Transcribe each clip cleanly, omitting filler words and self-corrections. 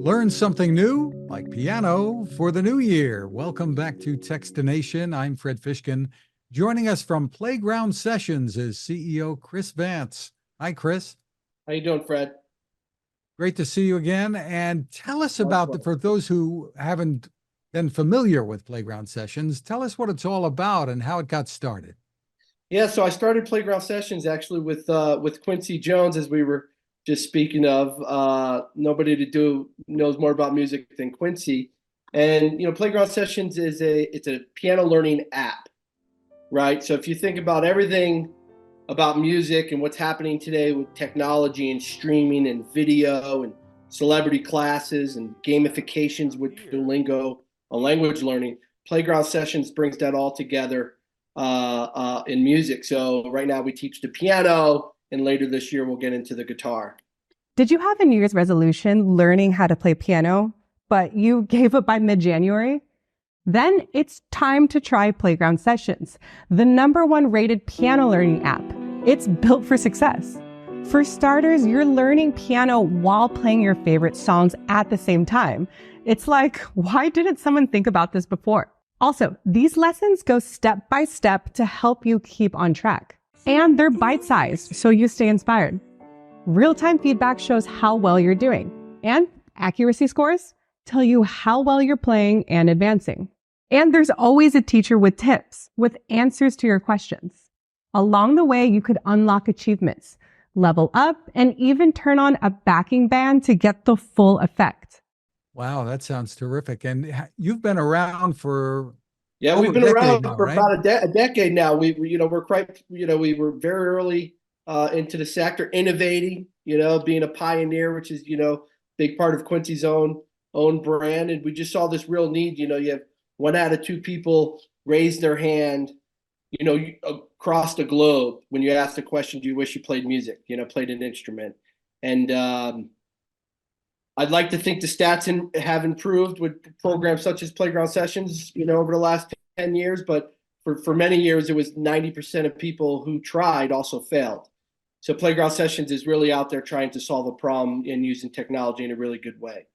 Learn something new, like piano, for the new year. Welcome back to Techstination. I'm Fred Fishkin. Joining us from Playground Sessions is CEO Chris Vance. Hi, Chris. How you doing, Fred? Great to see you again. And tell us about Likewise. for those who haven't been familiar with Playground Sessions, tell us what it's all about and how it got started. Yeah, so I started Playground Sessions actually with Quincy Jones, as we were just speaking of. Nobody to do knows more about music than Quincy. And Playground Sessions is a piano learning app, right? So if you think about everything about music and what's happening today with technology and streaming and video and celebrity classes and gamifications with Duolingo on language learning, Playground Sessions brings that all together in music. So right now we teach the piano, and later this year we'll get into the guitar. Did you have a New Year's resolution learning how to play piano, but you gave up by mid-January? Then it's time to try Playground Sessions, the #1 rated piano learning app. It's built for success. For starters, you're learning piano while playing your favorite songs at the same time. It's like, why didn't someone think about this before? Also, these lessons go step by step to help you keep on track. And they're bite-sized, so you stay inspired. Real-time feedback shows how well you're doing. And accuracy scores tell you how well you're playing and advancing. And there's always a teacher with tips, with answers to your questions. Along the way, you could unlock achievements, level up, and even turn on a backing band to get the full effect. Wow, that sounds terrific. And you've been around for Yeah, over we've a been decade around now, for right? about a decade now. We're quite, we were very early into the sector, innovating, being a pioneer, which is, big part of Quincy's own brand. And we just saw this real need. You have 1 out of 2 people raise their hand, across the globe when you ask the question, do you wish you played music, played an instrument? And I'd like to think the stats have improved with programs such as Playground Sessions, over the last 10 years. But for many years, it was 90% of people who tried also failed. So Playground Sessions is really out there trying to solve a problem and using technology in a really good way.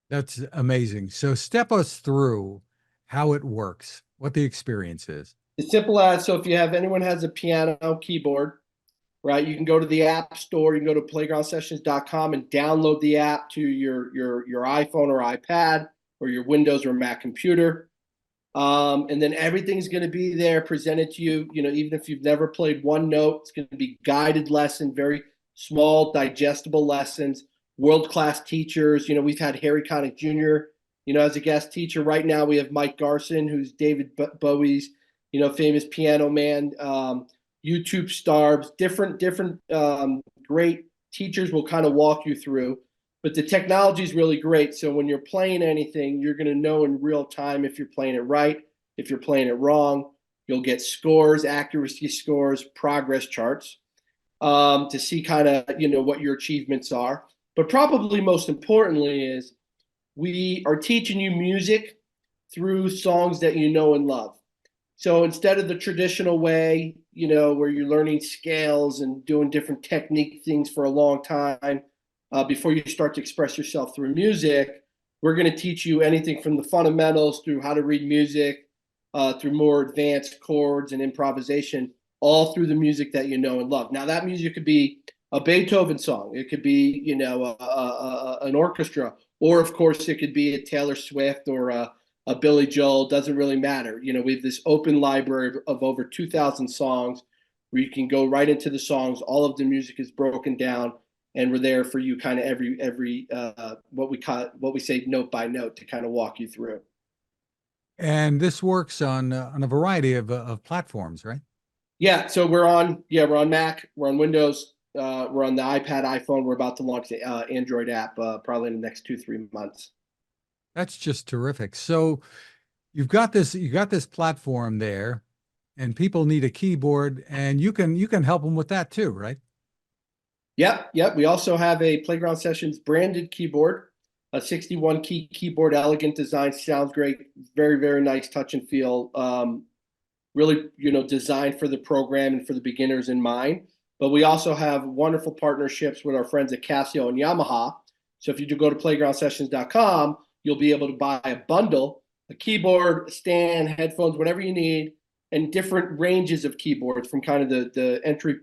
That's amazing. So step us through how it works, what the experience is. As simple as, so if anyone has a piano keyboard, right, you can go to the app store, you can go to playgroundsessions.com and download the app to your iPhone or iPad or your Windows or Mac computer. And then everything's going to be there presented to you. Even if you've never played one note, it's going to be guided lesson, very small, digestible lessons, world-class teachers. We've had Harry Connick Jr., as a guest teacher. Right now we have Mike Garson, who's David Bowie's, famous piano man, YouTube stars, different great teachers will kind of walk you through. But the technology is really great. So when you're playing anything, you're going to know in real time if you're playing it right, if you're playing it wrong. You'll get scores, accuracy scores, progress charts to see kind of, what your achievements are. But probably most importantly is we are teaching you music through songs that you know and love. So instead of the traditional way, where you're learning scales and doing different technique things for a long time, before you start to express yourself through music, we're going to teach you anything from the fundamentals through how to read music, through more advanced chords and improvisation, all through the music that you know and love. Now, that music could be a Beethoven song. It could be, an orchestra. Or, of course, it could be a Taylor Swift or a Billy Joel. Doesn't really matter. We have this open library of over 2,000 songs where you can go right into the songs. All of the music is broken down. And we're there for you kind of every what we say note by note to kind of walk you through. And this works on a variety of platforms, right? Yeah, so we're on Mac, we're on Windows, we're on the iPad, iPhone. We're about to launch the Android app probably in the next 2-3 months. That's just terrific. So you got this platform there, and people need a keyboard, and you can help them with that too, right? Yep. We also have a Playground Sessions branded keyboard, a 61 key keyboard, elegant design, sounds great, very, very nice touch and feel. Really, designed for the program and for the beginners in mind. But we also have wonderful partnerships with our friends at Casio and Yamaha. So if you do go to playgroundsessions.com, you'll be able to buy a bundle, a keyboard, a stand, headphones, whatever you need, and different ranges of keyboards from kind of the entry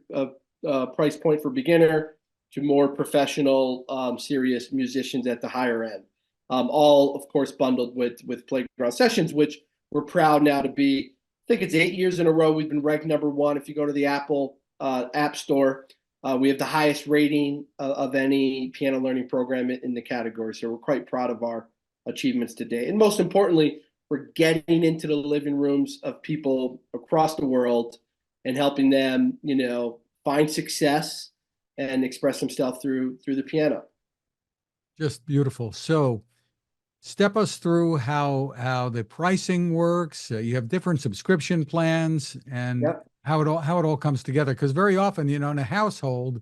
price point for beginner to more professional, serious musicians at the higher end. All, of course, bundled with Playground Sessions, which we're proud now to be. I think it's 8 years in a row we've been ranked #1. If you go to the Apple App Store, we have the highest rating of any piano learning program in the category. So we're quite proud of our achievements today. And most importantly, we're getting into the living rooms of people across the world and helping them, find success and express themselves through the piano. Just beautiful. So step us through how the pricing works. You have different subscription plans and Yep. how it all comes together. Because very often, in a household,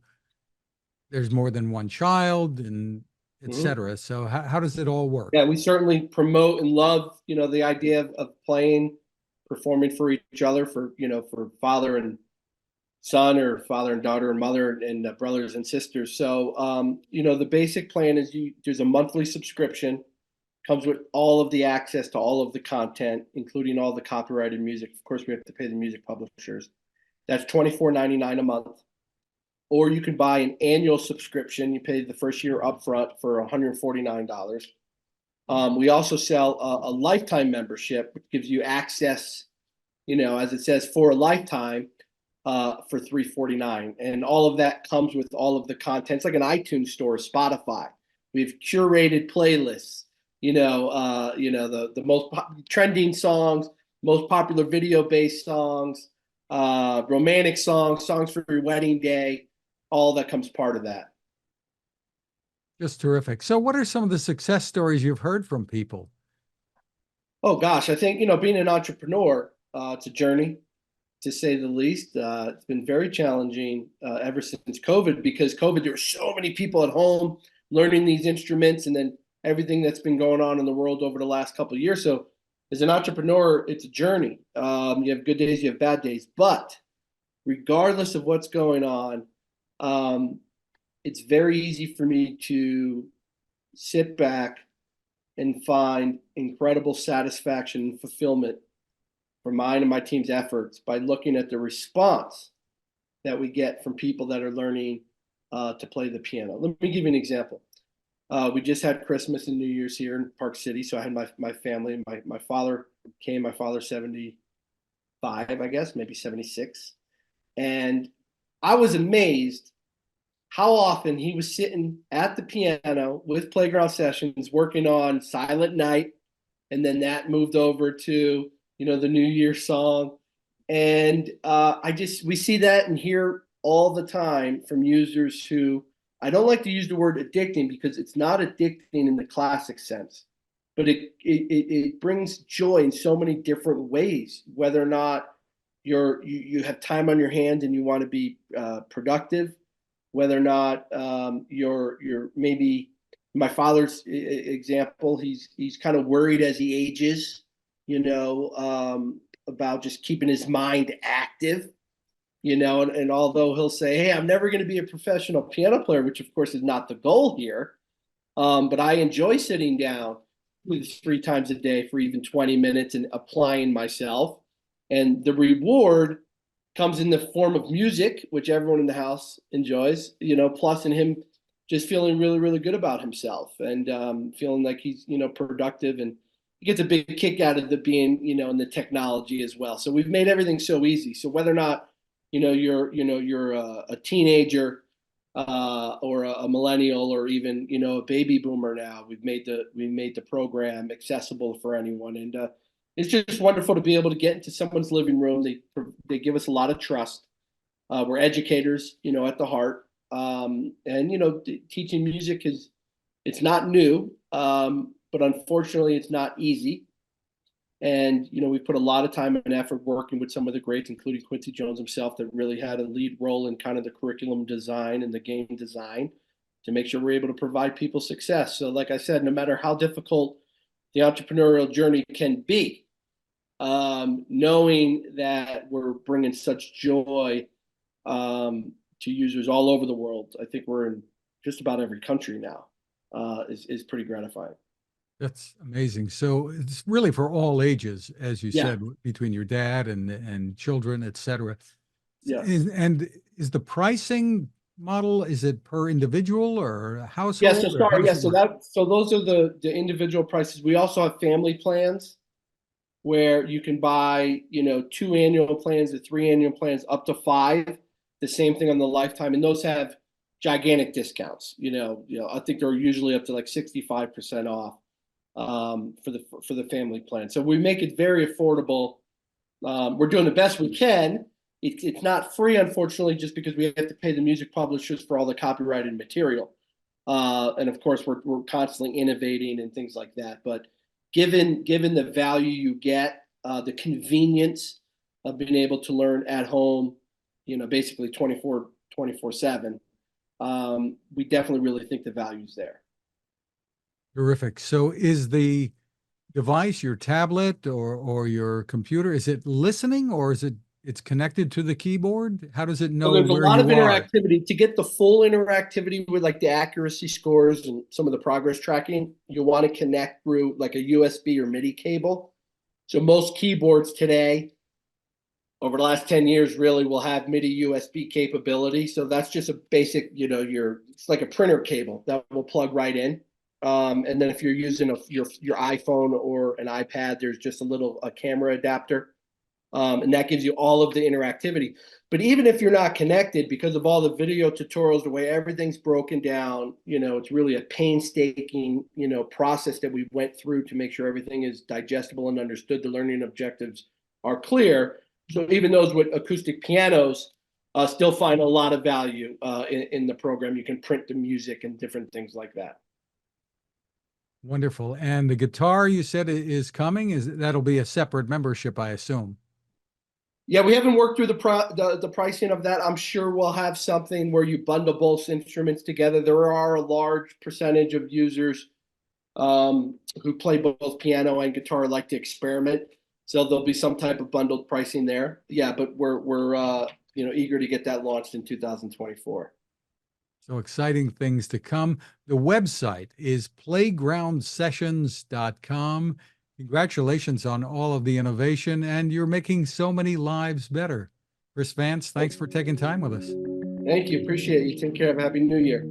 there's more than one child and et Mhm. cetera. So how does it all work? Yeah, we certainly promote and love, the idea of playing, performing for each other, for father and son, or father and daughter, and mother and brothers and sisters. So, the basic plan is there's a monthly subscription, comes with all of the access to all of the content, including all the copyrighted music. Of course, we have to pay the music publishers. That's $24.99 a month. Or you can buy an annual subscription. You pay the first year upfront for $149. We also sell a lifetime membership, which gives you access, as it says, for a lifetime for $349. And all of that comes with all of the content. It's like an iTunes store, Spotify. We've curated playlists, the most trending songs, most popular video-based songs, romantic songs for your wedding day. All that comes part of that. Just terrific. So what are some of the success stories you've heard from people? Oh gosh, I think being an entrepreneur, it's a journey, to say the least. It's been very challenging ever since COVID, because COVID, there were so many people at home learning these instruments, and then everything that's been going on in the world over the last couple of years. So as an entrepreneur, it's a journey. You have good days, you have bad days, but regardless of what's going on, it's very easy for me to sit back and find incredible satisfaction and fulfillment for mine and my team's efforts by looking at the response that we get from people that are learning to play the piano. Let me give you an example. We just had Christmas and New Year's here in Park City, so I had my family. My father came. My father's 75, I guess, maybe 76, and I was amazed how often he was sitting at the piano with Playground Sessions working on Silent Night, and then that moved over to the New Year song. And we see that and hear all the time from users who, I don't like to use the word addicting, because it's not addicting in the classic sense, but it brings joy in so many different ways, whether or not you have time on your hands and you want to be productive, whether or not you're maybe, my father's example, he's kind of worried as he ages, about just keeping his mind active, and although he'll say, hey, I'm never going to be a professional piano player, which of course is not the goal here, but I enjoy sitting down 3 times a day for even 20 minutes and applying myself. And the reward comes in the form of music, which everyone in the house enjoys, plus in him just feeling really, really good about himself, and feeling like he's, productive, and he gets a big kick out of being, in the technology as well. So we've made everything so easy. So whether or not, you're a teenager or a millennial, or even, a baby boomer now, we made the program accessible for anyone. And it's just wonderful to be able to get into someone's living room. They give us a lot of trust. We're educators, at the heart. And teaching music it's not new, but unfortunately it's not easy. And we put a lot of time and effort working with some of the greats, including Quincy Jones himself, that really had a lead role in kind of the curriculum design and the game design, to make sure we're able to provide people success. So like I said, no matter how difficult the entrepreneurial journey can be, knowing that we're bringing such joy to users all over the world. I think we're in just about every country now. is pretty gratifying. That's amazing. So it's really for all ages, as you Yeah. said, between your dad and children, et cetera. Yeah. And is the pricing model, is it per individual or Yeah, household, so or how sorry, does yeah, it so work? those are the individual prices. We also have family plans where you can buy, 2 annual plans or 3 annual plans up to 5. The same thing on the lifetime, and those have gigantic discounts. I think they're usually up to like 65% off for the family plan. So we make it very affordable. We're doing the best we can. It's not free, unfortunately, just because we have to pay the music publishers for all the copyrighted material. And of course, we're constantly innovating and things like that. But given the value you get, the convenience of being able to learn at home, basically 24/7, we definitely really think the value's there. Terrific. So is the device, your tablet or your computer, is it listening, or is it's connected to the keyboard? How does it So know there's a where lot of you are? interactivity. To get the full interactivity with like the accuracy scores and some of the progress tracking, you want to connect through like a USB or MIDI cable. So most keyboards today, over the last 10 years, really will have MIDI USB capability. So that's just a basic, it's like a printer cable that will plug right in. And then if you're using your iPhone or an iPad, there's just a camera adapter. And that gives you all of the interactivity. But even if you're not connected, because of all the video tutorials, the way everything's broken down, it's really a painstaking, process that we went through to make sure everything is digestible and understood. The learning objectives are clear. So even those with acoustic pianos still find a lot of value in the program. You can print the music and different things like that. Wonderful. And the guitar you said is coming, that'll be a separate membership, I assume. Yeah, we haven't worked through the pricing of that. I'm sure we'll have something where you bundle both instruments together. There are a large percentage of users who play both piano and guitar, like to experiment. So there'll be some type of bundled pricing there. Yeah, but we're eager to get that launched in 2024. So exciting things to come. The website is playgroundsessions.com. Congratulations on all of the innovation, and you're making so many lives better. Chris Vance, thanks for taking time with us. Thank you. Appreciate you. Take care. Have a happy new year.